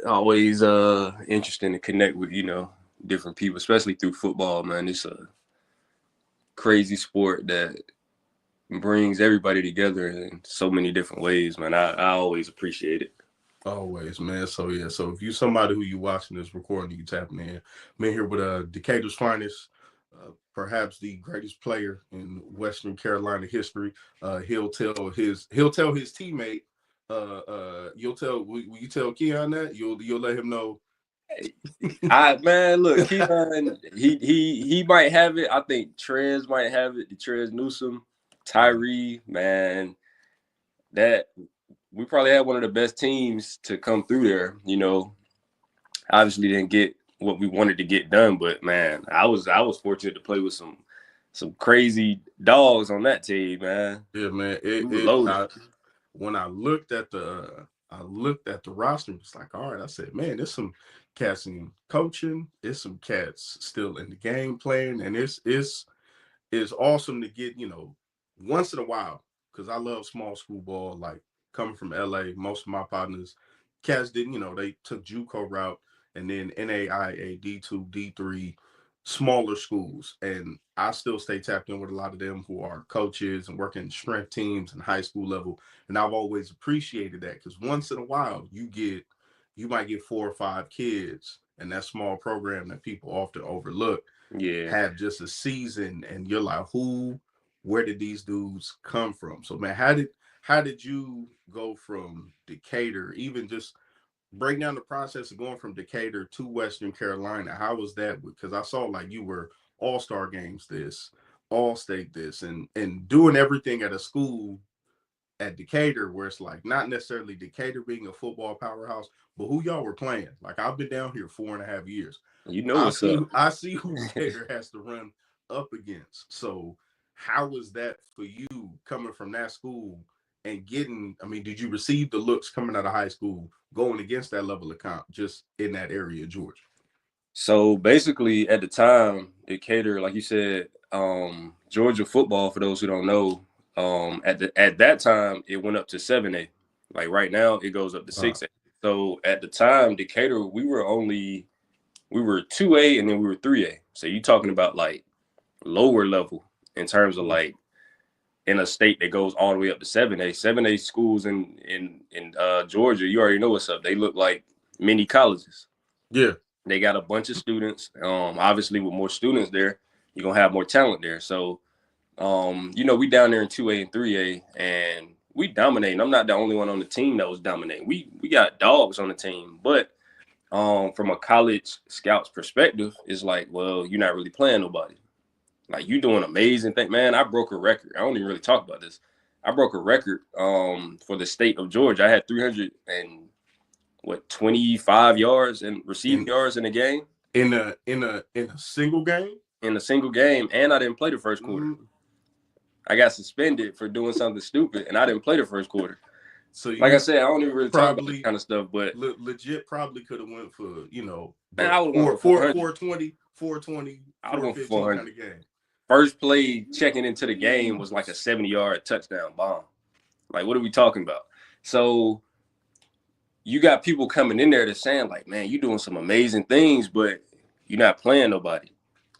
always interesting to connect with, different people, especially through football, man. It's a crazy sport that brings everybody together in so many different ways, man. I always appreciate it. Always, man. So yeah, so if you somebody who you watching this recording, you tapping in. Man here with Decatur's finest, perhaps the greatest player in Western Carolina history. He'll tell his teammate. Will you tell Keon that you'll let him know. Look, Keon, he might have it. I think Trez might have it. The Trez Newsome, Tyree, man, that we probably had one of the best teams to come through there. Obviously didn't get what we wanted to get done, but man, I was fortunate to play with some crazy dogs on that team, man. Yeah, man. We were loaded. When I looked at the roster, it's like, all right. I said, man, there's some cats in coaching, there's some cats still in the game playing, and it's awesome to get, once in a while, because I love small school ball. Like coming from LA, most of my partners, cats didn't, they took JUCO route and then NAIA, D2, D3, smaller schools. And I still stay tapped in with a lot of them who are coaches and working strength teams and high school level. And I've always appreciated that because once in a while you might get 4 or 5 kids and that small program that people often overlook Yeah. have just a season, and you're like, where did these dudes come from? So man, how did you go from Decatur, even just break down the process of going from Decatur to Western Carolina? How was that? Because I saw like you were all-star games this, all state this, and doing everything at a school at Decatur where it's like not necessarily Decatur being a football powerhouse, but who y'all were playing. Like I've been down here 4.5 years. You know what's up. I see who Decatur has to run up against. So how was that for you coming from that school and getting, I mean, did you receive the looks coming out of high school going against that level of comp just in that area of Georgia? So basically, at the time, Decatur, like you said, Georgia football. For those who don't know, at that time, it went up to 7A. Like right now, it goes up to Uh, 6A. So at the time, Decatur, we were 2A and then we were 3A. So you talking about like lower level in terms of like in a state that goes all the way up to 7A. 7A schools in Georgia, you already know what's up. They look like mini colleges. yeah. They got a bunch of students. Obviously, with more students there, you're gonna have more talent there. So, we down there in 2A and 3A, and we dominating. I'm not the only one on the team that was dominating. We got dogs on the team, but from a college scout's perspective, it's like, well, you're not really playing nobody. Like you doing amazing thing, man. I broke a record. I don't even really talk about this. I broke a record for the state of Georgia. I had 325 yards and receiving In yards in a game. in a single game. In a single game, and I didn't play the first quarter. Mm, I got suspended for doing something stupid, and I didn't play the first quarter. so Like I you said, I don't even really talk about this probably kind of stuff, but legit probably could have went for, man, but I would have went for 400. 420, I would have went for 415 kind 400. of game. First play checking into the game was like a 70-yard touchdown bomb. Like, what are we talking about? So you got people coming in there that's saying like, man, you're doing some amazing things, but you're not playing nobody.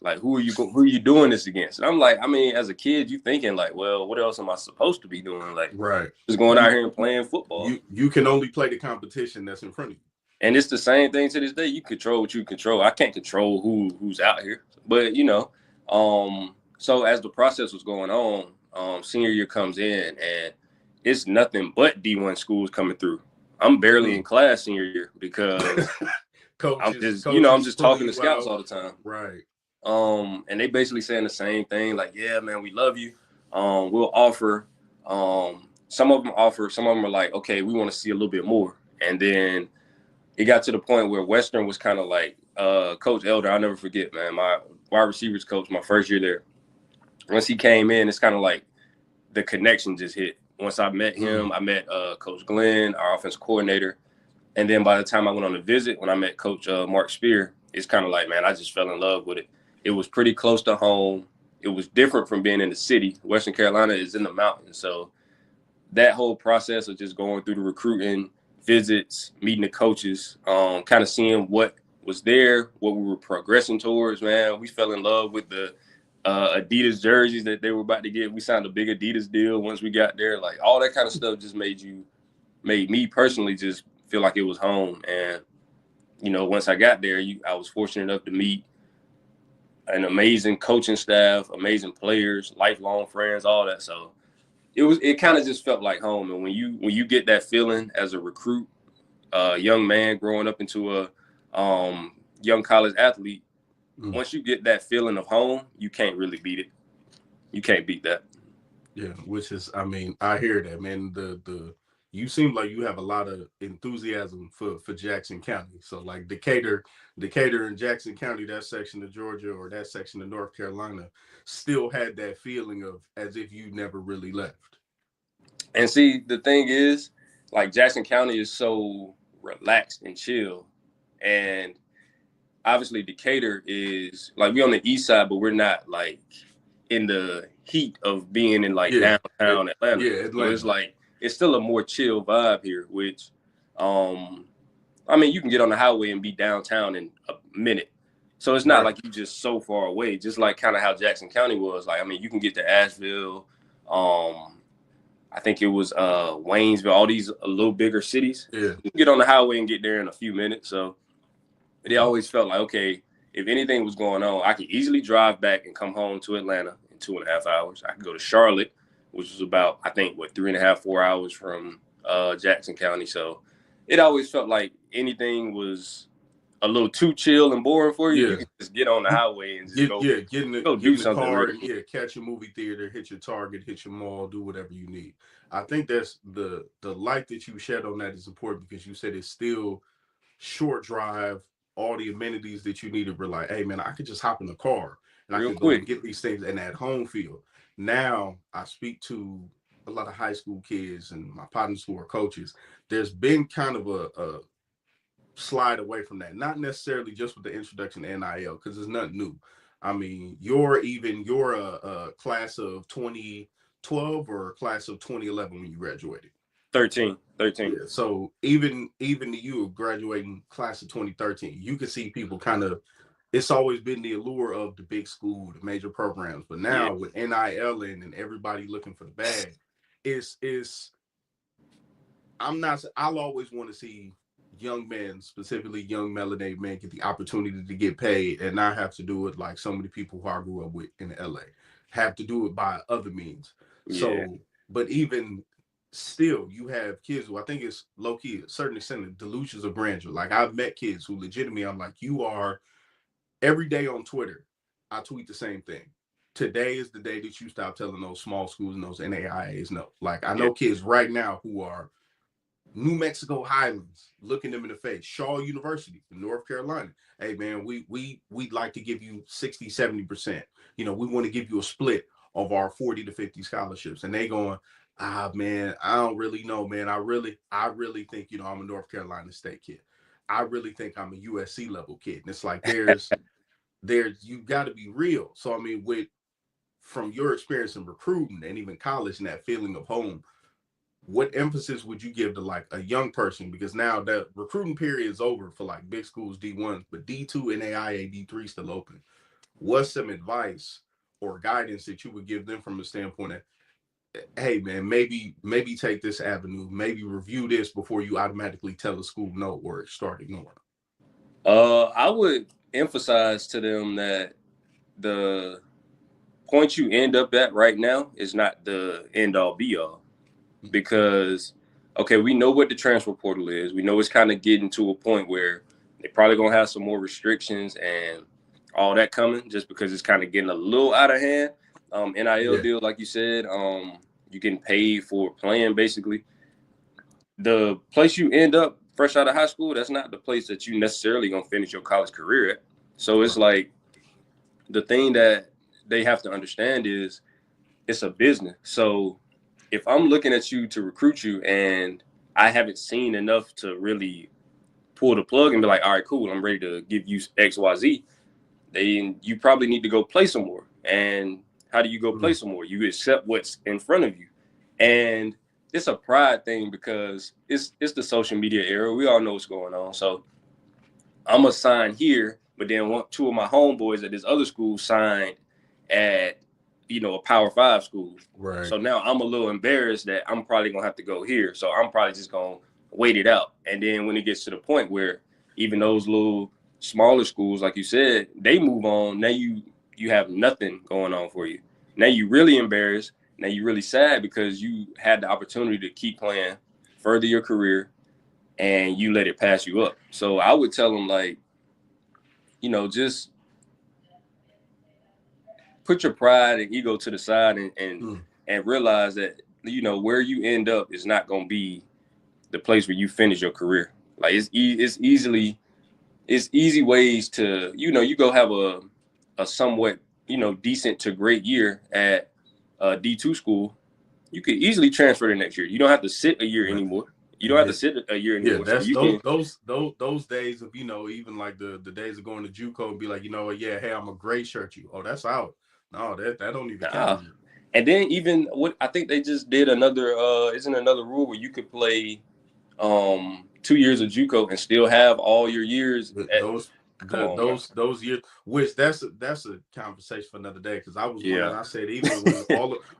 Like, who are you doing this against? And I'm like, I mean, as a kid, you thinking like, well, what else am I supposed to be doing? Like, Right. just going out You here and playing football. you can only play the competition that's in front of you. And it's the same thing to this day. You control what you control. I can't control who's out here. But so as the process was going on, senior year comes in and it's nothing but D1 schools coming through. I'm barely in class senior year because I'm just talking to scouts all the time. Right. And they basically saying the same thing, like, yeah, man, we love you. We'll offer. Some of them offer, some of them are like, okay, we want to see a little bit more. And then it got to the point where Western was kind of like, Coach Elder, I'll never forget, man, my wide receivers coach, my first year there. Once he came in, it's kind of like the connection just hit. Once I met him, I met Coach Glenn, our offensive coordinator. And then by the time I went on a visit, when I met Coach Mark Spear, it's kind of like, man, I just fell in love with it. It was pretty close to home. It was different from being in the city. Western Carolina is in the mountains. So that whole process of just going through the recruiting, visits, meeting the coaches, kind of seeing what was there, what we were progressing towards. Man, we fell in love with the Adidas jerseys that they were about to get. We signed a big Adidas deal once we got there. Like all that kind of stuff just made me personally just feel like it was home. And once I got there, I was fortunate enough to meet an amazing coaching staff, amazing players, lifelong friends, all that. So it kind of just felt like home. And when you get that feeling as a recruit, young man growing up into a young college athlete, once you get that feeling of home, you can't really beat it. You can't beat that. Yeah, which is, I mean, I hear that, man. The you seem like you have a lot of enthusiasm for Jackson County. So like Decatur and Jackson County, that section of Georgia or that section of North Carolina, still had that feeling of as if you never really left. And see, the thing is, like Jackson County is so relaxed and chill, and obviously Decatur is like we on the east side, but we're not like in the heat of being in like Yeah, downtown Atlanta. yeah, So it's Atlanta. like it's still a more chill vibe here, which I mean you can get on the highway and be downtown in a minute. So it's not Right. like you just so far away, just like kind of how Jackson County was. Like, I mean, you can get to Asheville, I think it was Waynesville, all these a little bigger cities. Yeah. You can get on the highway and get there in a few minutes. So it always felt like, okay, if anything was going on, I could easily drive back and come home to Atlanta in 2.5 hours. I could go to Charlotte, which was about, I think, 3.5, 4 hours from Jackson County. So it always felt like anything was a little too chill and boring for you. Yeah. You can just get on the highway and just go Get do in the something car real and quick. yeah, catch a movie theater, hit your Target, hit your mall, do whatever you need. I think that's the light that you shed on that is important because you said it's still short drive, all the amenities that you needed were like, hey man, I could just hop in the car and I Real could go and quick. get these things in that home field. Now I speak to a lot of high school kids and my partners who are coaches. There's been kind of a slide away from that. Not necessarily just with the introduction to NIL, because it's nothing new. I mean, you're a class of 2012 or a class of 2011 when you graduated. 13. 13. Yeah. So even you graduating class of 2013, you can see people kind of. It's always been the allure of the big school, the major programs, but Yeah. now with NIL and everybody looking for the bag, it's I'm not. I'll always want to see young men, specifically young melanated men, get the opportunity to get paid and not have to do it like so many people who I grew up with in LA have to do it by other means. Yeah. So, but even still, you have kids who I think it's low key, a certain extent, of delusions of grandeur. Like I've met kids who legitimately, I'm like, you are every day on Twitter. I tweet the same thing. Today is the day that you stop telling those small schools and those NAIAs no. Like I Yeah. know kids right now who are New Mexico Highlands, looking them in the face. Shaw University in North Carolina. Hey man, we'd like to give you 60, 70%. We want to give you a split of our 40 to 50 scholarships. And they going, man, I don't really know, man. I really think, I'm a North Carolina State kid. I really think I'm a USC level kid. And it's like there's you got to be real. So I mean, with from your experience in recruiting and even college and that feeling of home, what emphasis would you give to like a young person? Because now the recruiting period is over for like big schools D1, but D2 and AIA D3 still open. What's some advice or guidance that you would give them from a standpoint of, hey man, maybe take this avenue, maybe review this before you automatically tell the school no or start ignoring? I would emphasize to them that the point you end up at right now is not the end all be all. Because, okay, we know what the transfer portal is. We know it's kind of getting to a point where they're probably going to have some more restrictions and all that coming just because it's kind of getting a little out of hand. NIL Yeah. deal, like you said, you're getting paid for playing basically. The place you end up fresh out of high school, that's not the place that you necessarily going to finish your college career at. So it's Right. like the thing that they have to understand is it's a business. So if I'm looking at you to recruit you and I haven't seen enough to really pull the plug and be like, all right, cool, I'm ready to give you XYZ, then you probably need to go play some more. And how do you go play Mm. some more? You accept what's in front of you. And it's a pride thing because it's the social media era. We all know what's going on. So I'm gonna sign here, but then two of my homeboys at this other school signed at a Power 5 school. Right. So now I'm a little embarrassed that I'm probably gonna have to go here. So I'm probably just gonna wait it out. And then when it gets to the point where even those little smaller schools, like you said, they move on. Now you have nothing going on for you. Now you really embarrassed. Now you really sad because you had the opportunity to keep playing, further your career, and you let it pass you up. So I would tell them like, just put your pride and ego to the side and realize that where you end up is not going to be the place where you finish your career. Like it's easy ways to you go have a somewhat decent to great year at D2 school. You could easily transfer the next year. You don't have to sit a year anymore. You don't have to sit a year Yeah, anymore. So that's you can. those days of even like the days of going to JUCO and be like, yeah, hey, I'm a gray shirt you. Oh, that's out. No, that don't even count. And then even what I think they just did another isn't another rule where you could play 2 years of JUCO and still have all your years at, come on, bro. Those years, which that's a conversation for another day. Because I was one that Yeah. I said even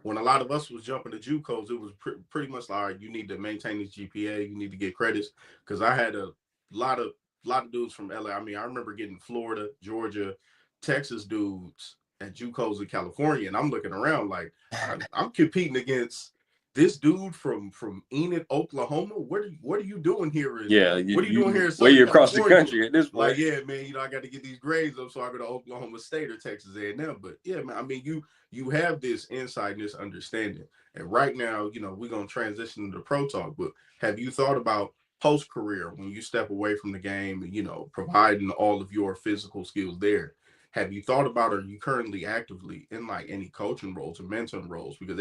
when a lot of us was jumping to JUCOs, it was pretty much like, all right, you need to maintain this GPA, you need to get credits. Because I had a lot of dudes from LA. I mean, I remember getting Florida, Georgia, Texas dudes at JUCOs in California, and I'm looking around like I'm competing against this dude from Enid, Oklahoma. What are you doing here? What are you doing here in where Southern you across the California? country at this point. Like, yeah, man, I got to get these grades up so I go to Oklahoma State or Texas A&M. But yeah, man, I mean, you have this insight and this understanding. And right now, we're gonna transition to the pro talk. But have you thought about post career when you step away from the game and providing all of your physical skills there? Have you thought about, are you currently actively in like any coaching roles or mentoring roles? Because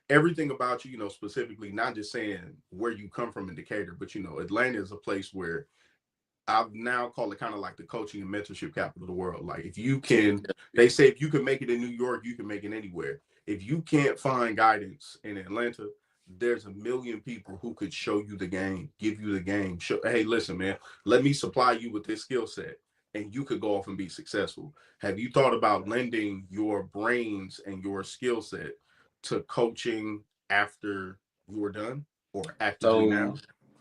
everything about you, specifically, not just saying where you come from in Decatur, but Atlanta is a place where I've now called it kind of like the coaching and mentorship capital of the world. Like if you can, they say if you can make it in New York, you can make it anywhere. If you can't find guidance in Atlanta, there's a million people who could show you the game, give you the game. Hey, listen, man, let me supply you with this skill set and you could go off and be successful. Have you thought about lending your brains and your skill set to coaching after you are done or actively So now?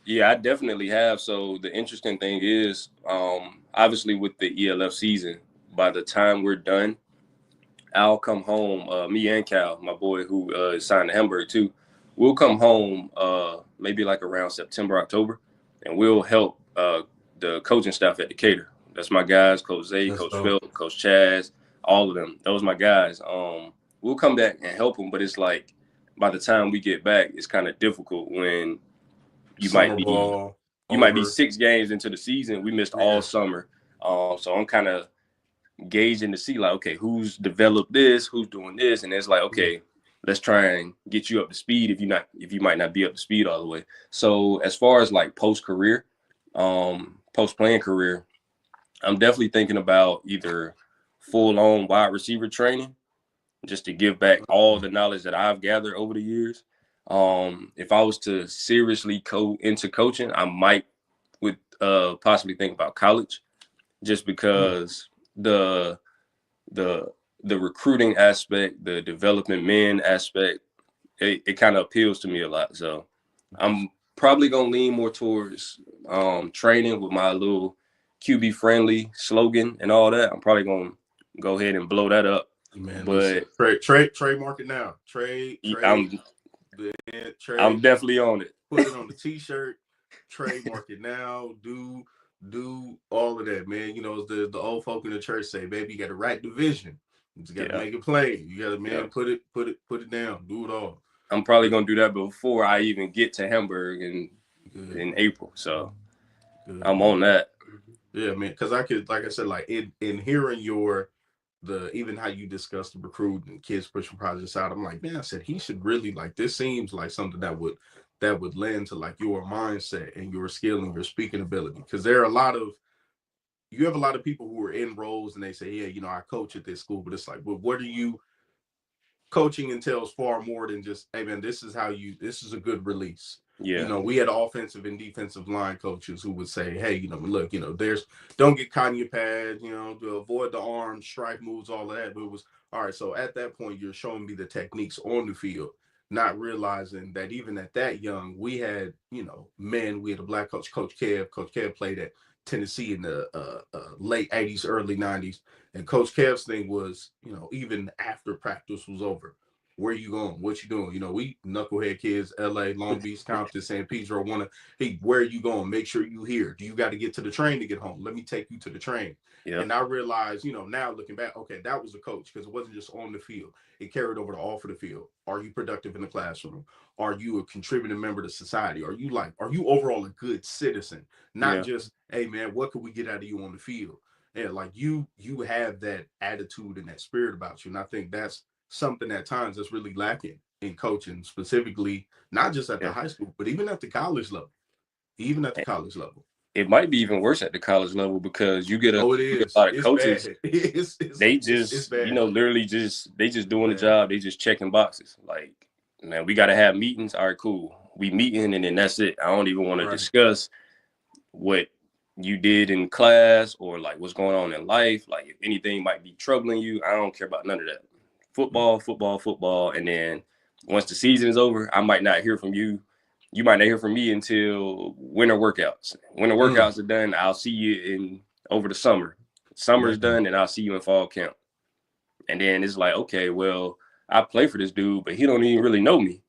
yeah, I definitely have. So the interesting thing is, obviously with the ELF season, by the time we're done, I'll come home. Me and Cal, my boy who is signed to Hamburg too, we'll come home maybe like around September, October, and we'll help the coaching staff at Decatur. That's my guys, Coach Zay, That's Coach dope. Phil, Coach Chaz, all of them. Those are my guys. We'll come back and help them, but it's like by the time we get back, it's kind of difficult when you might Summer be ball you might be over. 6 games into the season. We missed all Yeah. summer. So I'm kind of gauging to see like, okay, who's developed this, who's doing this, and it's like, Yeah. okay, let's try and get you up to speed if you might not be up to speed all the way. So as far as like post career, post playing career, I'm definitely thinking about either full on wide receiver training, just to give back all the knowledge that I've gathered over the years. If I was to seriously go into coaching, I might would possibly think about college, just because the the the recruiting aspect, the development men aspect, it kind of appeals to me a lot. So I'm probably gonna lean more towards training with my little QB friendly slogan and all that. I'm probably gonna go ahead and blow that up. Man, listen. But Trademark it now. I'm Trade. I'm definitely on it. Put it on the t-shirt. Trademark it now. Do all of that, man. As the old folk in the church say, baby, you got to write the vision. You just got to Yeah, make it plain. You got to, yeah. man, put it down. Do it all. I'm probably gonna do that before I even get to Hamburg in Good, April. So good, I'm man. on that. Yeah, man. Because I could, like I said, like in hearing even how you discuss the recruit and kids pushing projects out, I'm like, man, I said he should really like this. Seems like something that would lend to like your mindset and your skill and your speaking ability. Because you have a lot of people who are in roles and they say, yeah, I coach at this school, but it's like, well, what are you coaching entails far more than just, hey man, this is a good release. Yeah. We had offensive and defensive line coaches who would say, hey, look, don't get caught in your pads, to avoid the arm, strike moves, all of that. But it was, all right, so at that point, you're showing me the techniques on the field, not realizing that even at that young, we had, we had a black coach, Coach Kev. Coach Kev played at Tennessee in the late 80s, early 90s. And Coach Kev's thing was, even after practice was over, where you going? What you doing? We knucklehead kids, LA, Long Beach, Compton, San Pedro, hey, where are you going? Make sure you here. Do you got to get to the train to get home? Let me take you to the train. Yeah. And I realized, now looking back, okay, that was a coach because it wasn't just on the field. It carried over to off of the field. Are you productive in the classroom? Are you a contributing member to society? Are you overall a good citizen? Not Yeah. just, hey man, what could we get out of you on the field? And like you have that attitude and that spirit about you. And I think that's something at times that's really lacking in coaching, specifically, not just at the Yeah. high school, but even at the college level. Even at the college level. It might be even worse at the college level because you get a lot of It's coaches. bad. They It's just, bad. literally they just It's doing the bad. job. They just checking boxes. Like, man, we got to have meetings. All right, cool. We meeting and then that's it. I don't even want to Right. discuss what you did in class or like what's going on in life. Like if anything might be troubling you, I don't care about none of that. Football, football, football. And then once the season is over, I might not hear from you. You might not hear from me until winter workouts. When the workouts are done, I'll see you in over the summer. Summer's done, and I'll see you in fall camp. And then it's like, okay, well, I play for this dude, but he don't even really know me.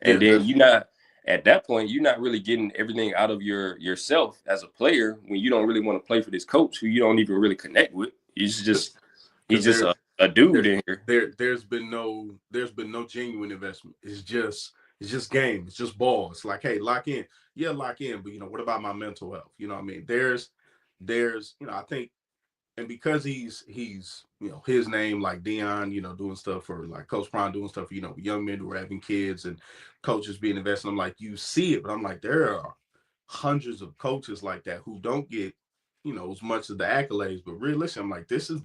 And then you not at that point, you're not really getting everything out of yourself as a player when you don't really want to play for this coach who you don't even really connect with. He's just Because a dude in here. there's been no genuine investment. It's just game. It's just ball. It's like, hey, lock in. Yeah, lock in. But what about my mental health? You know what I mean? There's I think, and because he's his name, like Dion, doing stuff for like Coach Prime, doing stuff for young men who are having kids and coaches being invested. I'm like, you see it, but I'm like, there are hundreds of coaches like that who don't get as much of the accolades, but realistically, I'm like, this is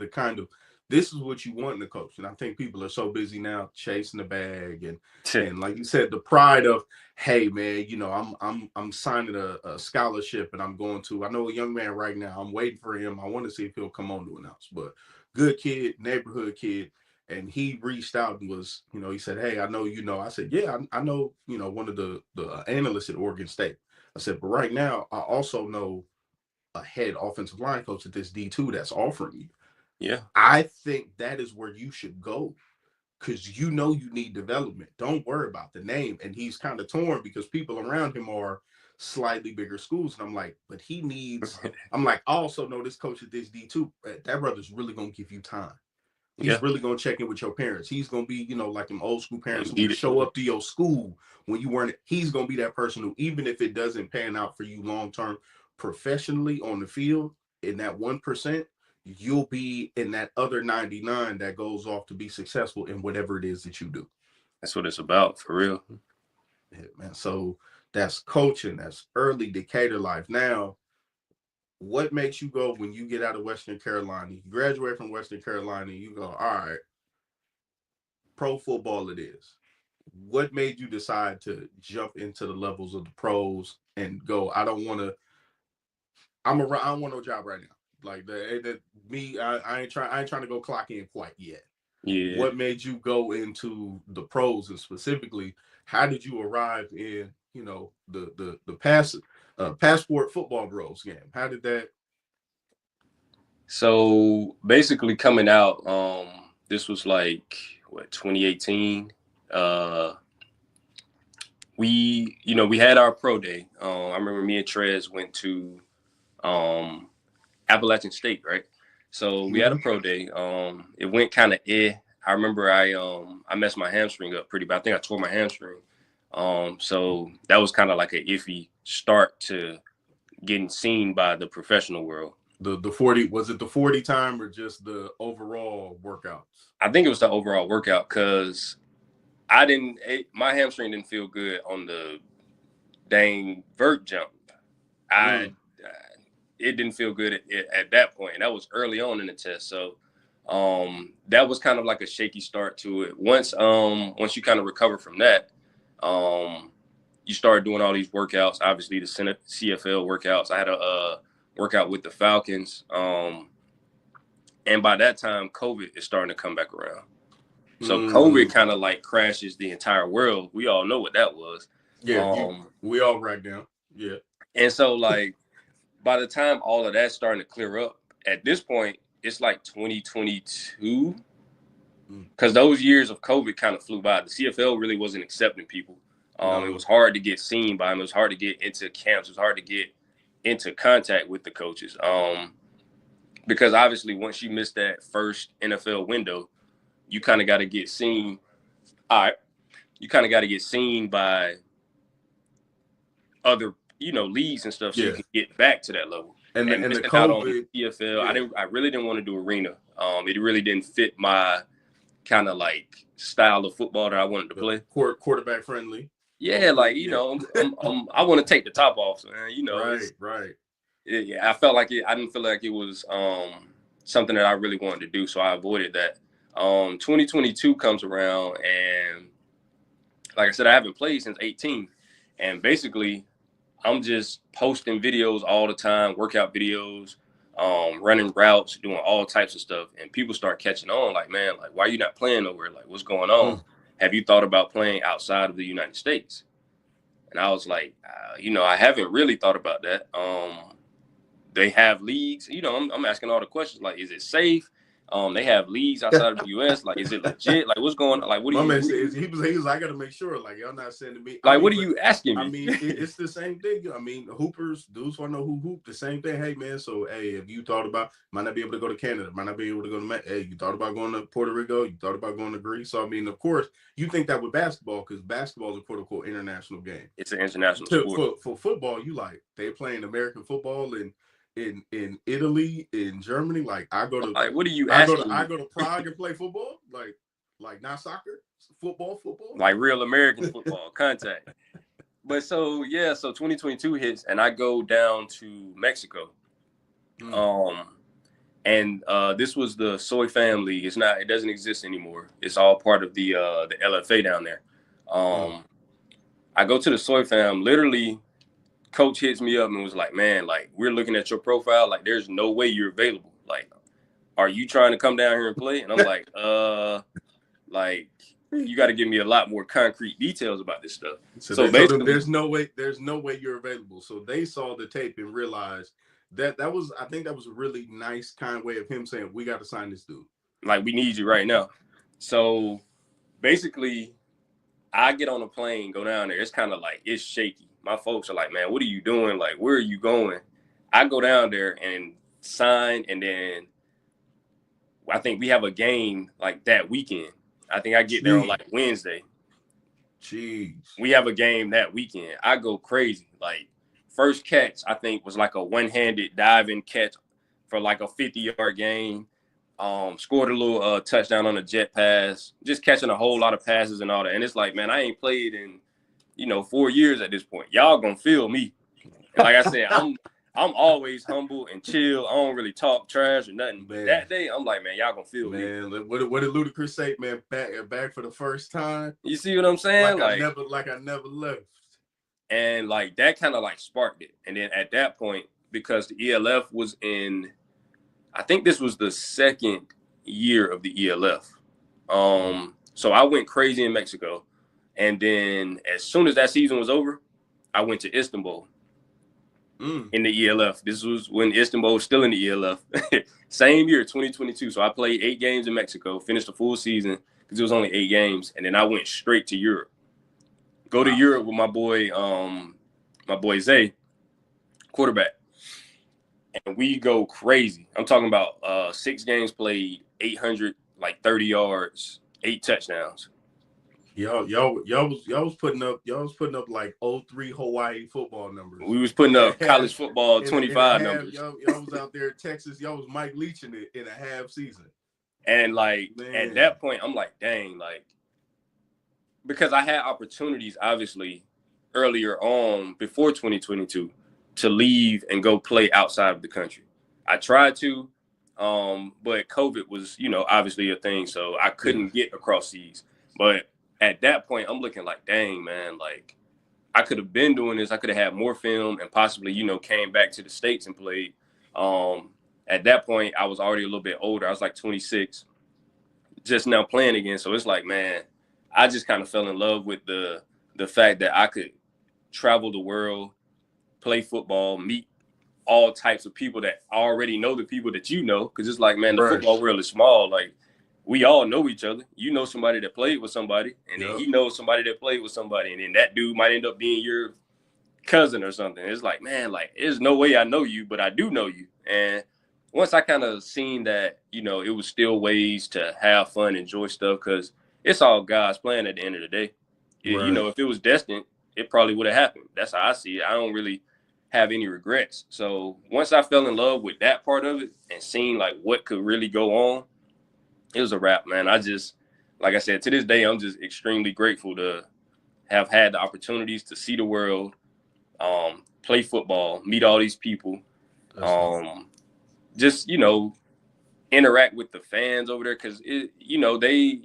what you want in a coach. And I think people are so busy now chasing the bag and like you said, the pride of, hey man, I'm signing a scholarship and I'm going to, I know a young man right now, I'm waiting for him. I want to see if he'll come on to announce, but good kid, neighborhood kid. And he reached out and was, he said, hey, I know, I said, yeah, I know, one of the analysts at Oregon State. I said, but right now, I also know a head offensive line coach at this D2 that's offering you. Yeah. I think that is where you should go because you need development. Don't worry about the name. And he's kind of torn because people around him are slightly bigger schools. And I'm like, but I'm like, I also know this coach at this D2, that brother's really going to give you time. He's Yeah. really going to check in with your parents. He's going to be, like them old school parents who Need would it. show up to your school when you weren't. He's going to be that person who, even if it doesn't pan out for you long term professionally on the field, in that 1%, you'll be in that other 99 that goes off to be successful in whatever it is that you do. That's what it's about, for real. Yeah, man. So that's coaching. That's early Decatur life. Now, what makes you go when you get out of Western Carolina? You graduate from Western Carolina, you go, all right, pro football it is. What made you decide to jump into the levels of the pros and go, I don't want to, I don't want no job right now. Like me, I ain't trying to go clock in quite yet. Yeah. What made you go into the pros, and specifically, how did you arrive in, the passport football bros game? How did that? So basically coming out, this was like what 2018. Uh we had our pro day. I remember me and Trez went to um Appalachian State, right? So we had a pro day. It went kind of I remember I messed my hamstring up pretty bad. I think I tore my hamstring. So that was kind of like an iffy start to getting seen by the professional world. The 40, was it the 40 time or just the overall workouts? I think it was the overall workout because my hamstring didn't feel good on the dang vert jump. I, it didn't feel good at that point. That was early on in the test. So That was kind of like a shaky start to it. Once you kind of recover from that, you start doing all these workouts. Obviously, the CFL workouts. I had a workout with the Falcons, and by that time, COVID is starting to come back around. So COVID kind of like crashes the entire world. We all know what that was. Yeah, we all right now. Yeah. And so like by the time all of that's starting to clear up, at this point, it's like 2022. Because those years of COVID kind of flew by. The CFL really wasn't accepting people. It was hard to get seen by them. It was hard to get into camps. It was hard to get into contact with the coaches. Because obviously once you miss that first NFL window, you kind of got to get seen. All right. You kind of got to get seen by other, leagues and stuff so you can get back to that level. And the COVID, out on the CFL, I really didn't want to do arena. It really didn't fit my kind of like style of football that I wanted to play. Quarterback friendly. Yeah, like, I want to take the top off, man. Right. Yeah, I felt like I didn't feel like it was something that I really wanted to do, so I avoided that. 2022 comes around, and like I said, I haven't played since 18, and basically I'm just posting videos all the time, workout videos, running routes, doing all types of stuff, and people start catching on, like, man, like, why are you not playing nowhere? Like, what's going on? Have you thought about playing outside of the United States? And I was like, I haven't really thought about that. They have leagues, I'm asking all the questions, like, is it safe? They have leagues outside of the U.S. Like, is it legit? Like, what's going on? Like, what do you? My man says he was. I got to make sure. Like, y'all not saying to me. Like, what are you asking me? I mean, it's the same thing. I mean, hoopers, dudes who I know who hoop, the same thing. Hey, man. So, hey, have you thought about? Might not be able to go to Canada. Might not be able to go to. Hey, you thought about going to Puerto Rico? You thought about going to Greece? So, I mean, of course, you think that with basketball because basketball is a quote unquote international game. It's an international sport. For football, you like they playing American football and. In Italy, in Germany, like I go to. Like, what are you asking? I go to Prague and play football, like not soccer, football, like real American football contact. But so 2022 hits, and I go down to Mexico. And this was the Soy family. It doesn't exist anymore. It's all part of the LFA down there. I go to the Soy fam, literally. Coach hits me up and was like, man, like, we're looking at your profile. Like, there's no way you're available. Like, are you trying to come down here and play? And I'm like, like, you got to give me a lot more concrete details about this stuff. So basically, there's no way you're available. So they saw the tape and realized I think that was a really nice, kind way of him saying, we got to sign this dude. Like, we need you right now. So basically, I get on a plane, go down there. It's kind of like, it's shaky. My folks are like, man, what are you doing? Like, where are you going? I go down there and sign, and then I think we have a game like that weekend. I think I get there on like Wednesday. Jeez. We have a game that weekend. I go crazy. Like, first catch, I think, was like a one-handed diving catch for like a 50-yard gain. Scored a little touchdown on a jet pass, just catching a whole lot of passes and all that. And it's like, man, I ain't played in 4 years at this point. Y'all gonna feel me. And like I said, I'm always humble and chill. I don't really talk trash or nothing. But that day, I'm like, man, y'all gonna feel me. Man, what did Ludacris say, man? Back for the first time. You see what I'm saying? Like I never left. And like that kind of like sparked it. And then at that point, because the ELF was in, I think this was the second year of the ELF. So I went crazy in Mexico. And then as soon as that season was over, I went to Istanbul in the ELF. This was when Istanbul was still in the ELF. Same year, 2022. So I played 8 games in Mexico, finished the full season because it was only 8 games. And then I went straight to Europe. Go to Europe with my boy Zay, quarterback. And we go crazy. I'm talking about 6 games played, 830 yards, 8 touchdowns. Y'all was putting up like 03 Hawaii football numbers. We was putting up college football 25 numbers. Y'all was out there in Texas. Y'all was Mike Leaching it in a half season. And like at that point, I'm like, dang, like because I had opportunities obviously earlier on before 2022 to leave and go play outside of the country. I tried to, But COVID was, obviously a thing, so I Yeah. couldn't get across seas. But at that point, I'm looking like, dang, man, like I could have been doing this. I could have had more film and possibly, came back to the States and played. Um, at that point, I was already a little bit older. I was like 26, just now playing again. So it's like, man, I just kind of fell in love with the fact that I could travel the world, play football, meet all types of people that already know the people that you know. Because it's like, man, the Right. football world is small. Like, we all know each other. You know somebody that played with somebody, and then Yep. he knows somebody that played with somebody, and then that dude might end up being your cousin or something. It's like, man, like, there's no way I know you, but I do know you. And once I kind of seen that, it was still ways to have fun, enjoy stuff, because it's all God's plan at the end of the day. Right. If it was destined, it probably would have happened. That's how I see it. I don't really have any regrets. So once I fell in love with that part of it and seeing like what could really go on, it was a wrap, man. Like I said, to this day, I'm just extremely grateful to have had the opportunities to see the world, play football, meet all these people, That's dope. um, just interact with the fans over there because they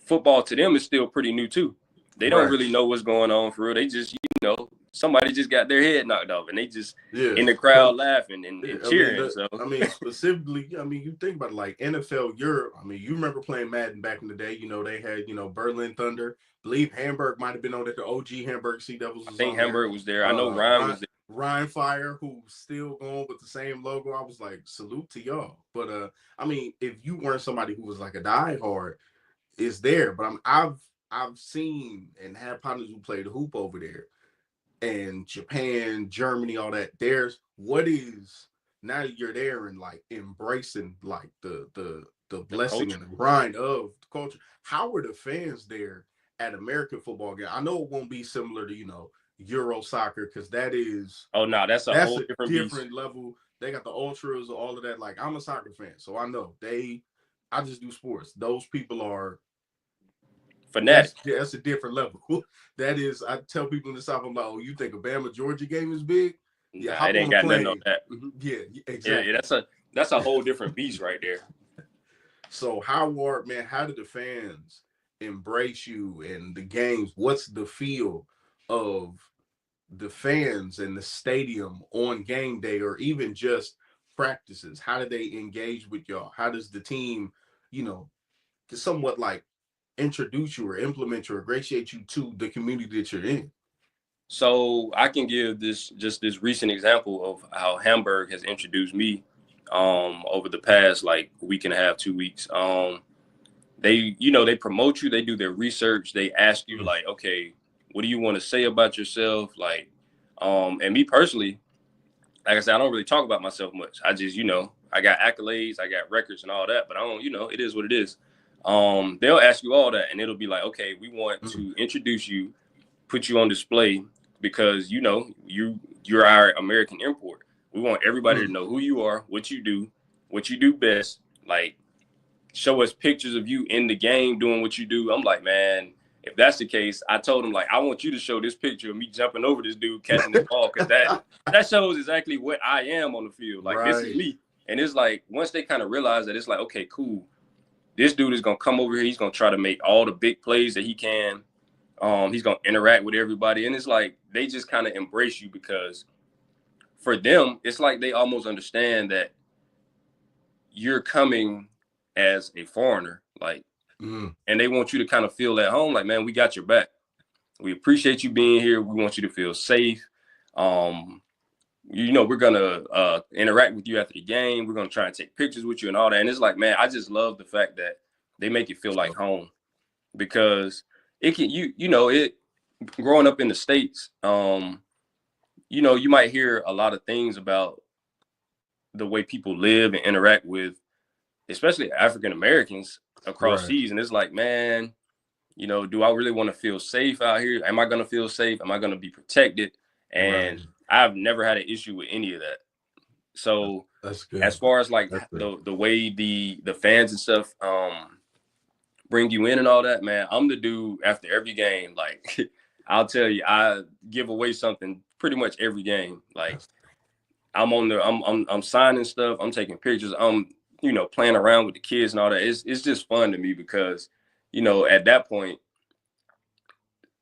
football to them is still pretty new too. They don't Right. really know what's going on for real. They just somebody just got their head knocked off and they just Yeah. in the crowd laughing and I mean, cheering. So specifically, I mean, you think about it, like NFL Europe. I mean, you remember playing Madden back in the day. They had, Berlin Thunder. I believe Hamburg might have been on there. The OG Hamburg Sea Devils I was think on there. Hamburg was there. I know Ryan was there. Ryan Fire, who's still going with the same logo. I was like, salute to y'all. But I mean, if you weren't somebody who was like a diehard, it's there. But I've seen and had partners who played the hoop over there, and Japan, Germany, all that. There's what is now you're there and like embracing like the The blessing culture. and the grind of the culture. How are the fans there at American football game? I know it won't be similar to Euro soccer because Oh no, that's a that's whole a different beast. different level. They got the ultras, all of that. Like I'm a soccer fan, so I know they. I just do sports. Those people are Fanatic. that's a different level. That is, I tell people in the South, I'm like, oh, you think a Bama Georgia game is big? Yeah, Nah, it hop ain't on a got nothing on plane. that. Yeah, Yeah, exactly. that's a whole different beast right there. So Howard, man, how did the fans embrace you and the games? What's the feel of the fans and the stadium on game day or even just practices? How do they engage with y'all? How does the team, you know, somewhat like introduce you or implement you or ingratiate you to the community that you're in? So I can give this recent example of how Hamburg has introduced me over the past like week and a half, 2 weeks. They promote you, they do their research, they ask you Mm. like, okay, what do you want to say about yourself? Like, and me personally, like I said, I don't really talk about myself much. I just, I got accolades, I got records and all that, but I don't, it is what it is. They'll ask you all that and it'll be like, okay, we want Mm. to introduce you, put you on display because you're our American import. We want everybody to Mm. know who you are, what you do best. Like show us pictures of you in the game doing what you do. I'm like, man, if that's the case, I told him like I want you to show this picture of me jumping over this dude catching this ball because that shows exactly what I am on the field. Like this is Right. me. And it's like once they kind of realize that it's like, okay, cool. This dude is gonna come over here. He's gonna try to make all the big plays that he can. He's gonna interact with everybody, and it's like they just kind of embrace you because for them, it's like they almost understand that you're coming as a foreigner, like, Mm. and they want you to kind of feel at home. Like, man, we got your back. We appreciate you being here. We want you to feel safe. Um, we're gonna interact with you after the game. We're gonna try and take pictures with you and all that. And it's like, man, I just love the fact that they make it feel like So, home because it can it growing up in the States, you might hear a lot of things about the way people live and interact with, especially African Americans across right. seas. And it's like, man, do I really want to feel safe out here? Am I going to feel safe? Am I going to be protected? Right. And I've never had an issue with any of that. So That's as good. far as like That's good. the way the fans and stuff bring you in and all that, man, I'm the dude after every game. Like I'll tell you, I give away something pretty much every game. Like That's I'm signing stuff. I'm taking pictures. I'm, playing around with the kids and all that. It's just fun to me because, at that point,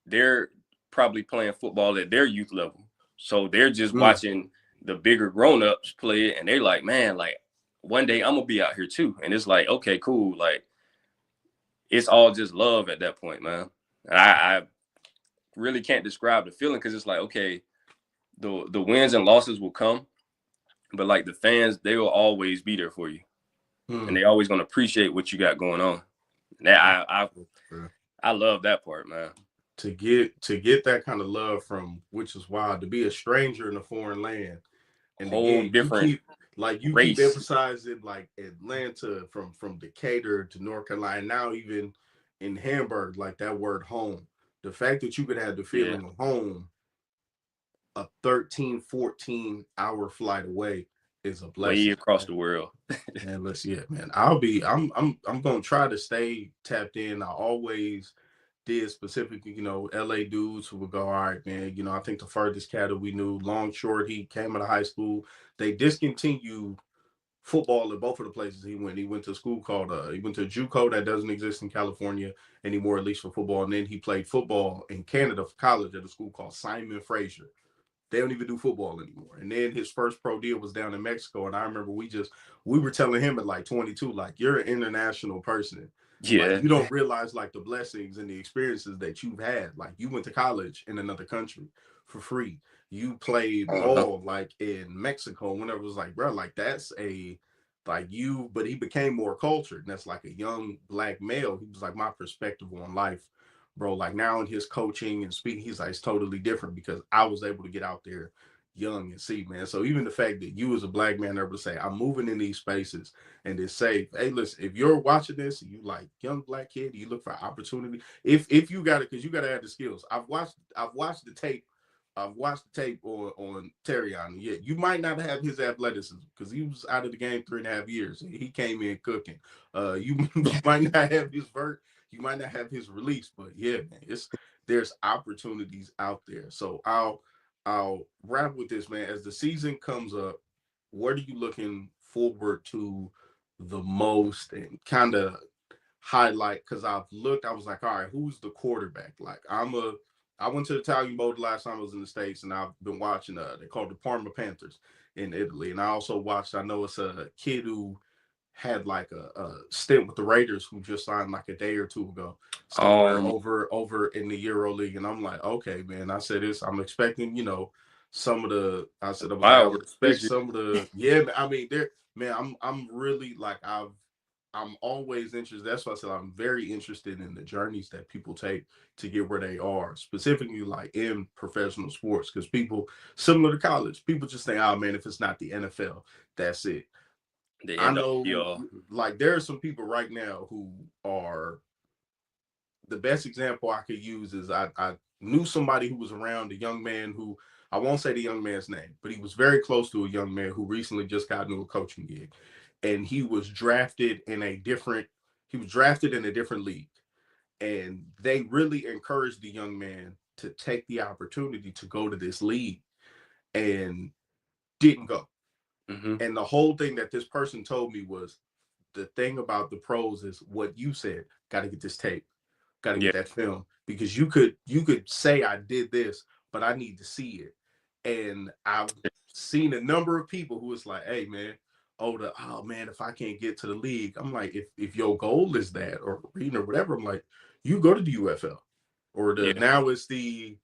they're probably playing football at their youth level. So they're just Mm, watching the bigger grown-ups play it, and they're like, man, like one day I'm gonna be out here too. And it's like, okay, cool. Like it's all just love at that point, man. I really can't describe the feeling because it's like, okay, the wins and losses will come, but like the fans, they will always be there for you, and mm. they always gonna appreciate what you got going on. That I love that part, man. To get that kind of love from, which is wild, to be a stranger in a foreign land. And Whole again, different you keep race. emphasizing like Atlanta, from Decatur to North Carolina, now even in Hamburg, like that word home. The fact that you could have the Yeah, feeling of home a 13-14 hour flight away is a way blessing. across the world. Man, let's see it, man. I'm gonna try to stay tapped in. I always did, specifically, LA dudes who would go, all right, man, I think the furthest cat that we knew, long short, he came out of high school. They discontinued football at both of the places he went. He went to a school called he went to a JUCO that doesn't exist in California anymore, at least for football. And then he played football in Canada for college at a school called Simon Fraser. They don't even do football anymore. And then his first pro deal was down in Mexico. And I remember we were telling him at like 22, like, you're an international person. Like, Yeah. you don't realize like the blessings and the experiences that you've had. Like, you went to college in another country for free. You played Uh-huh. ball like in Mexico. Whenever it was like, bro, like that's a like you, but he became more cultured. And that's like a young black male. He was like, my perspective on life, bro. Like now in his coaching and speaking, he's like, it's totally different because I was able to get out there young and see, man. So even the fact that you as a black man are able to say, I'm moving in these spaces and to say, hey, listen, if you're watching this and you like young black kid, you look for opportunity. If you got it, because you got to have the skills. I've watched the tape. I've watched the tape on Terryon. Yeah, you might not have his athleticism because he was out of the game 3.5 years. He came in cooking. You might not have his vert. You might not have his release, but yeah, man, there's opportunities out there. So I'll wrap with this, man. As the season comes up, what are you looking forward to the most, and kind of highlight? Because I was like, all right, who's the quarterback? Like, I went to the Italian Bowl the last time I was in the States, and I've been watching they called the Parma Panthers in Italy. And I also watched, I know it's a kid who had like a stint with the Raiders who just signed like a day or two ago somewhere Um, over in the Euro League. And I'm like, okay, man, I said this, I'm expecting, some of the I said I was like, I would fireworks expect this year. some of the, yeah, I mean, there, man, I'm really like I'm always interested. That's why I said I'm very interested in the journeys that people take to get where they are, specifically like in professional sports. Because people, similar to college, people just think, oh man, if it's not the NFL, that's it. The I end all be know, all. like, there are some people right now who are, the best example I could use is I knew somebody who was around a young man who, I won't say the young man's name, but he was very close to a young man who recently just got into a coaching gig, and he was drafted in a different league, and they really encouraged the young man to take the opportunity to go to this league, and didn't go. Mm-hmm. And the whole thing that this person told me was, the thing about the pros is what you said, got to get this tape, got to Yeah. get that film, because you could say I did this, but I need to see it. And I've seen a number of people who is like, hey man, oh man, if I can't get to the league, I'm like, if your goal is that, or whatever, I'm like, you go to the UFL, or the Yeah. now it's the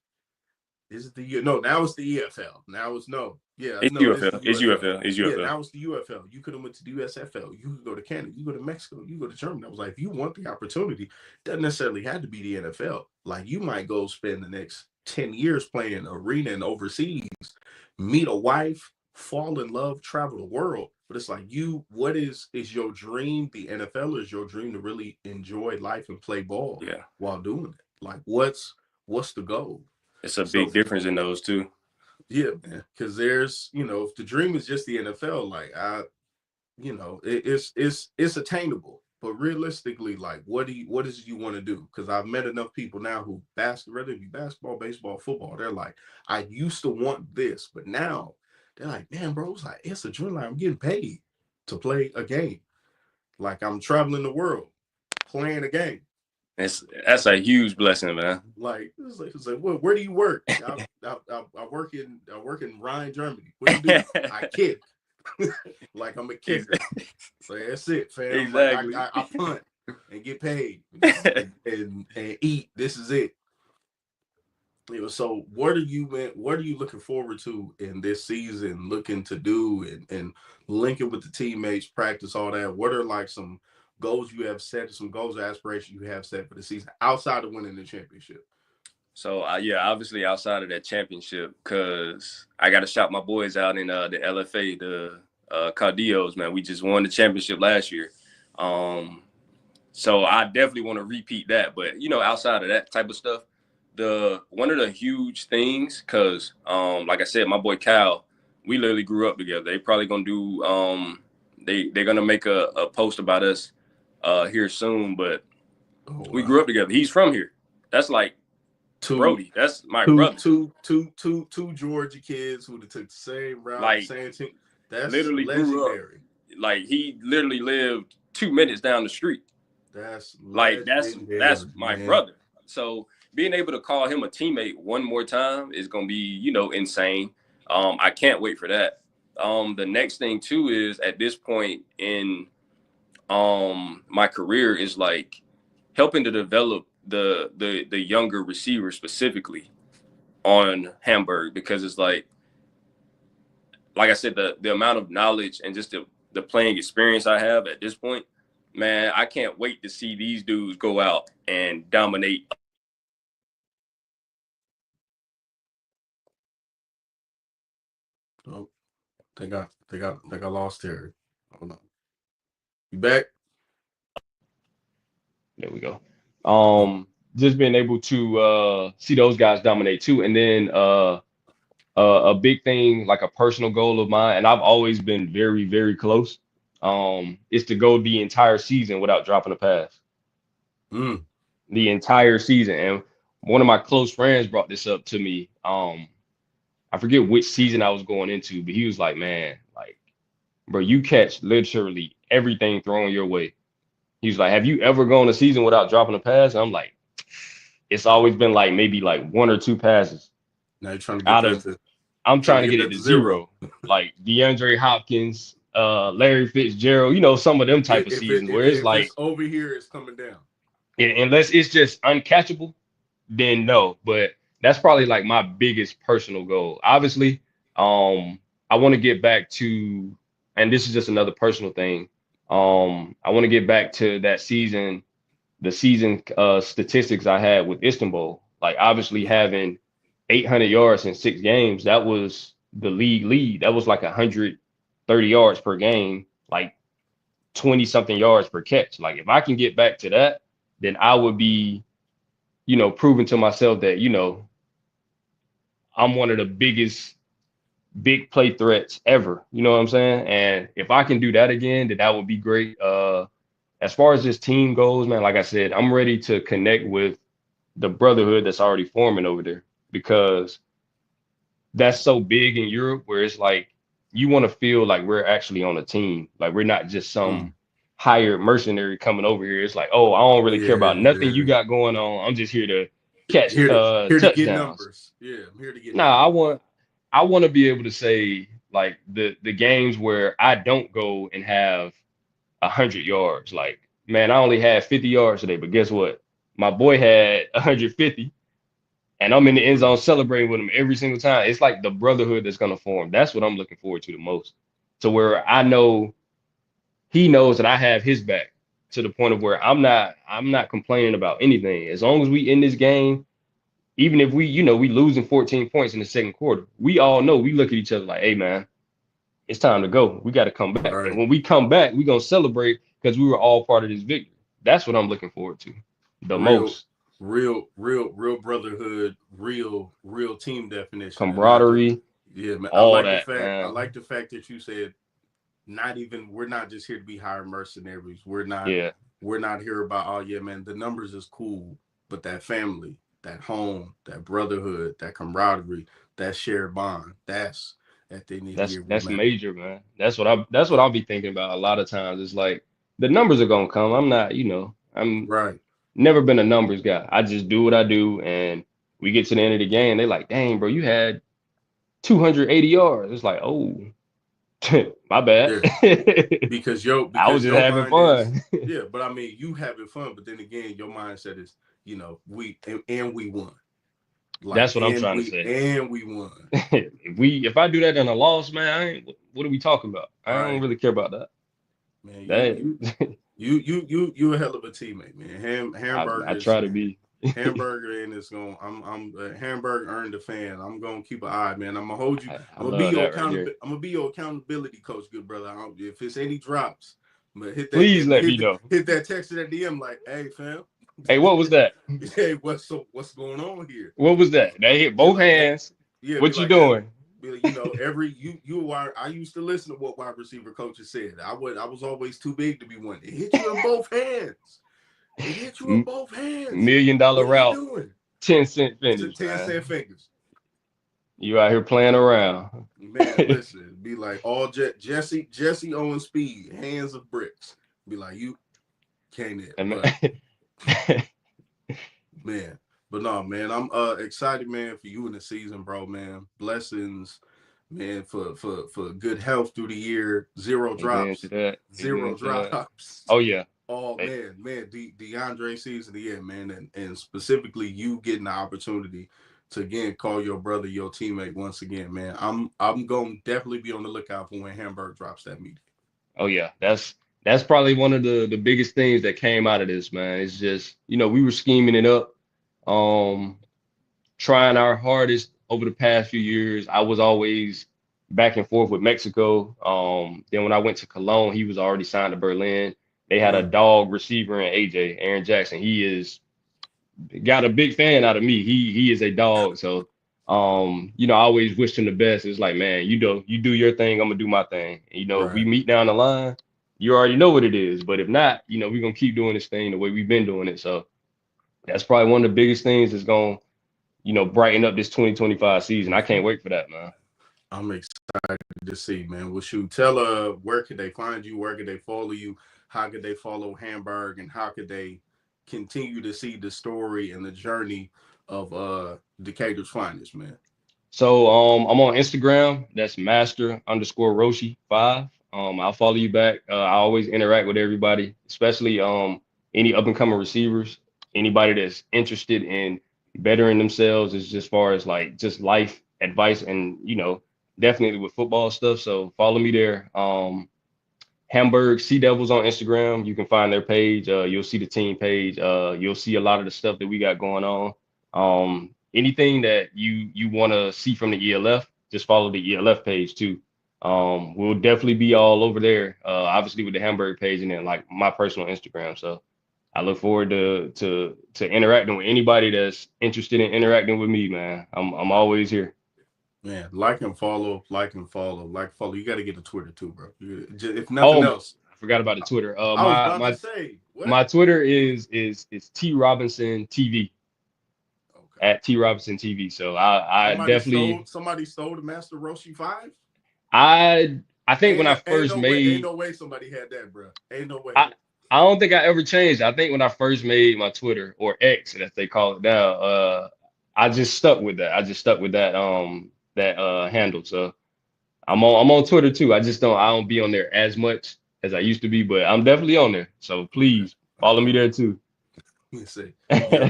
is it the no? Now it's the EFL. Now it's no. Yeah, It's no, it's the UFL. It's UFL. UFL. It's Yeah, UFL. now it's the UFL. You could have went to the USFL. You could go to Canada. You go to Mexico. You go to Germany. I was like, if you want the opportunity, it doesn't necessarily have to be the NFL. Like, you might go spend the next 10 years playing arena and overseas, meet a wife, fall in love, travel the world. But it's like, what is your dream? The NFL, is your dream to really enjoy life and play ball Yeah. while doing it? Like, what's the goal? It's a So big difference in those two. yeah, man, because there's, if the dream is just the NFL, like, it's attainable, but realistically, like, what is it you want to do? Because I've met enough people now who whether it be basketball, baseball, football, they're like, I used to want this, but now They're like, damn, bro, it's like it's adrenaline. I'm getting paid to play a game. Like I'm traveling the world playing a game. That's a huge blessing, man. Like it's like where do you work? I work in Rhine, Germany. What do you do? I kick. Like I'm a kicker. So that's it, fam. Like Exactly. I punt and get paid and eat. This is it. You know, so what are you looking forward to in this season, looking to do and linking with the teammates, practice, all that? What are like some goals you have set, some goals or aspirations you have set for the season outside of winning the championship? So yeah, obviously outside of that championship, because I got to shout my boys out in the LFA, the Caudillos, man. We just won the championship last year. So I definitely want to repeat that. But outside of that type of stuff, the one of the huge things, because like I said, my boy Cal, we literally grew up together. They probably gonna do they're gonna make a post about us here soon, but we grew up together. He's from here. That's like Brody. That's my brother. Two Georgia kids who took the same route, like same team. That's literally legendary. Like he literally lived 2 minutes down the street. That's like that's my man. brother. So being able to call him a teammate one more time is gonna be insane. I can't wait for that. The next thing too is at this point in my career is like helping to develop the younger receivers specifically on Hamburg, because it's like I said, the amount of knowledge and just the playing experience I have at this point, man, I can't wait to see these dudes go out and dominate. Oh, they got lost here. Hold on. You back? There we go. Just being able to see those guys dominate too. And then a big thing, like a personal goal of mine, and I've always been very, very close, is to go the entire season without dropping a pass. The entire season. And one of my close friends brought this up to me. I forget which season I was going into, but he was like, man, like, bro, you catch literally everything thrown your way. He was like, have you ever gone a season without dropping a pass? And I'm like, it's always been like maybe like 1 or 2 passes. Now you're trying to get that I'm trying to get it to zero. Like DeAndre Hopkins, Larry Fitzgerald, some of them type of seasons where it's like it's over here, it's coming down. Unless it's just uncatchable, then no. But that's probably like my biggest personal goal. Obviously, I want to get back to, and this is just another personal thing. I want to get back to that season, the season statistics I had with Istanbul. Like obviously having 800 yards in 6 games, that was the league lead. That was like 130 yards per game, like 20 something yards per catch. Like if I can get back to that, then I would be, proving to myself that, I'm one of the biggest big play threats ever. You know what I'm saying? And if I can do that again, then that would be great. As far as this team goes, man, like I said, I'm ready to connect with the brotherhood that's already forming over there, because that's so big in Europe where it's like you want to feel like we're actually on a team. Like we're not just some hired mercenary coming over here. It's like, oh, I don't really care about nothing you got going on. I'm just here to catch here to get touchdowns. numbers. Yeah, I'm here to get numbers. I want to be able to say like the games where I don't go and have 100 yards. Like, man, I only had 50 yards today, but guess what? My boy had 150. And I'm in the end zone celebrating with him every single time. It's like the brotherhood that's going to form. That's what I'm looking forward to the most. To where I know he knows that I have his back, to the point of where I'm not complaining about anything. As long as we in this game, even if we losing 14 points in the second quarter, we all know, we look at each other like, hey man, it's time to go. We got to come back. Right. And when we come back, we're going to celebrate because we were all part of this victory. That's what I'm looking forward to the most. Real brotherhood, real team definition, camaraderie. Yeah, man. I like the fact that you said we're not just here to be hired mercenaries. We're not here about, oh yeah, man, the numbers is cool, but that family, that home, that brotherhood, that camaraderie, that shared bond, at the end of the That's year will that's matter. major, man. That's what I'll be thinking about a lot of times. It's like the numbers are gonna come. I'm not, I'm Right. never been a numbers guy. I just do what I do, and we get to the end of the game. They like, dang, bro, you had 280 yards. It's like, oh, my bad. Yeah. I was Because just your having mind is, fun. yeah, but I mean you having fun, but then again your mindset is, and we won. Like That's what I'm trying to say. and we won. If I do that in a loss, man, what are we talking about? I don't Right. really care about that. Man, That you a hell of a teammate, man. I Hamburgers, try to man. be. Hamburger and it's going. I'm Hamburger earned the fan. I'm gonna keep an eye, man. I'm gonna hold you. I love that right there. I'm gonna be your accountability coach, good brother. If it's any drops, but Please let me know. hit that text in that DM like, hey fam, Hey, what was that? hey, what's going on here? What was that? They hit Be both like, hey, hands. yeah, be What you like, hey, doing? be like, every I used to listen to what wide receiver coaches said. I was always too big to be one. It hit you in both hands. It hit you in M- both hands. Million dollar What are you route, doing? 10-cent It's a finish, 10-cent man. fingers. You out here playing around. Man, listen, be like all Jesse Owens speed, hands of bricks. Be like, you can't it. And man, But man, but no, man, I'm excited, man, for you in the season, bro, man. Blessings, man, for good health through the year. Zero amen to drops. that. Zero Amen to that. drops. Oh yeah. Oh Hey, man, DeAndre season, yeah, man, and specifically you getting the opportunity to again call your brother your teammate once again, man. I'm gonna definitely be on the lookout for when Hamburg drops that meeting. oh yeah. That's probably one of the biggest things that came out of this, man. It's just, we were scheming it up. Um, trying our hardest over the past few years. I was always back and forth with Mexico. Then when I went to Cologne, he was already signed to Berlin. They had a Mm, dog receiver in AJ, Aaron Jackson. He is got a big fan out of me. He is a dog. So I always wished him the best. It's like, man, you do your thing, I'm gonna do my thing. If we right. meet down the line, you already know what it is. But if not, we're gonna keep doing this thing the way we've been doing it. So that's probably one of the biggest things that's gonna brighten up this 2025 season. I Mhm. can't wait for that, man. I'm excited to see, man. Well, shoot, tell where could they find you? Where could they follow you? How could they follow Hamburg? And how could they continue to see the story and the journey of Decatur's finest, man? So I'm on Instagram. That's master_Roshi5. I'll follow you back. I always interact with everybody, especially any up and coming receivers, anybody that's interested in bettering themselves as just far as like just life advice and definitely with football stuff. So follow me there. Hamburg Sea Devils on Instagram. You can find their page. You'll see the team page. You'll see a lot of the stuff that we got going on. Anything that you want to see from the ELF, just follow the ELF page too. We'll definitely be all over there. Obviously with the Hamburg page and then like my personal Instagram. So I look forward to interacting with anybody that's interested in interacting with me, man. I'm always here. Man, like and follow, like and follow, like follow. You got to get a Twitter too, bro. If nothing Oh, else, I forgot about the Twitter. I was about to say what? My Twitter is T Robinson TV Okay. at T Robinson TV. So I definitely Somebody stole the Master Roshi 5. I think when I first Ain't made no way somebody had that, bro. Ain't no way. I I don't think I ever changed. I think when I first made my Twitter or X as they call it now, I just stuck with that. I just stuck with that handle. So I'm on Twitter too. I don't be on there as much as I used to be, but I'm definitely on there. So Okay. please follow me there too. Let me see.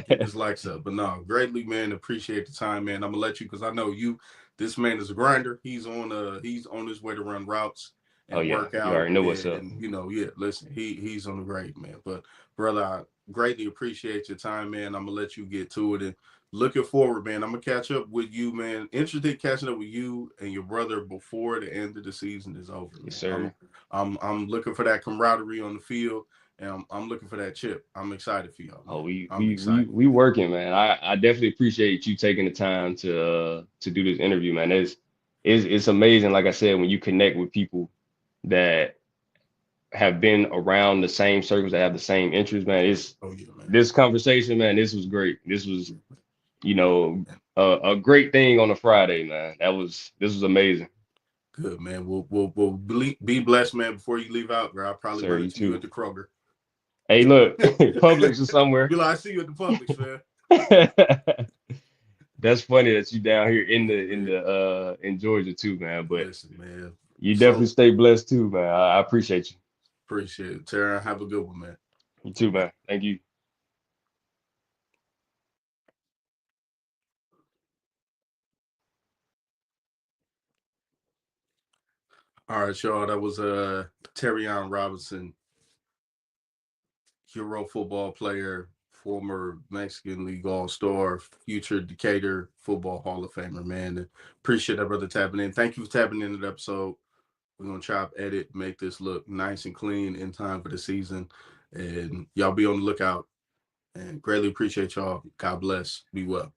Get his likes up. But no, greatly, man. Appreciate the time, man. I'm gonna let you because I know you. This man is a grinder. He's on his way to run routes Oh and yeah, work you out. already know what's up. And yeah. Listen, he's on the grade, man. But brother, I greatly appreciate your time, man. I'm gonna let you get to it and looking forward, man. I'm gonna catch up with you, man. Interested in catching up with you and your brother before the end of the season is over, Yes, man. sir. I'm looking for that camaraderie on the field. And I'm looking for that chip. I'm excited for y'all, Oh, man. we I'm we we excited. we working, man. I definitely appreciate you taking the time to do this interview, man. It's amazing, like I said, when you connect with people that have been around the same circles that have the same interests, man. It's Oh yeah, man. this conversation, man. This was great. This was, a great thing on a Friday, man. This was amazing. Good, man. We'll be blessed, man. Before you leave out, bro, I'll probably Sir, run you into you too. at the Kroger. Hey, look, Publix or somewhere. Be like, I see you at the Publix, man. That's funny that you down here in Georgia too, man. But Listen, man. you definitely So stay blessed too, man. I appreciate you. appreciate it. Terryon, have a good one, man. You too, man. Thank you. All right, y'all. That was Terryon Robinson, hero football player, former Mexican League All-Star, future Decatur football Hall of Famer, man. And appreciate that brother tapping in. Thank you for tapping into the episode. We're gonna chop, edit, make this look nice and clean in time for the season. And y'all be on the lookout. And greatly appreciate y'all. God bless. Be well.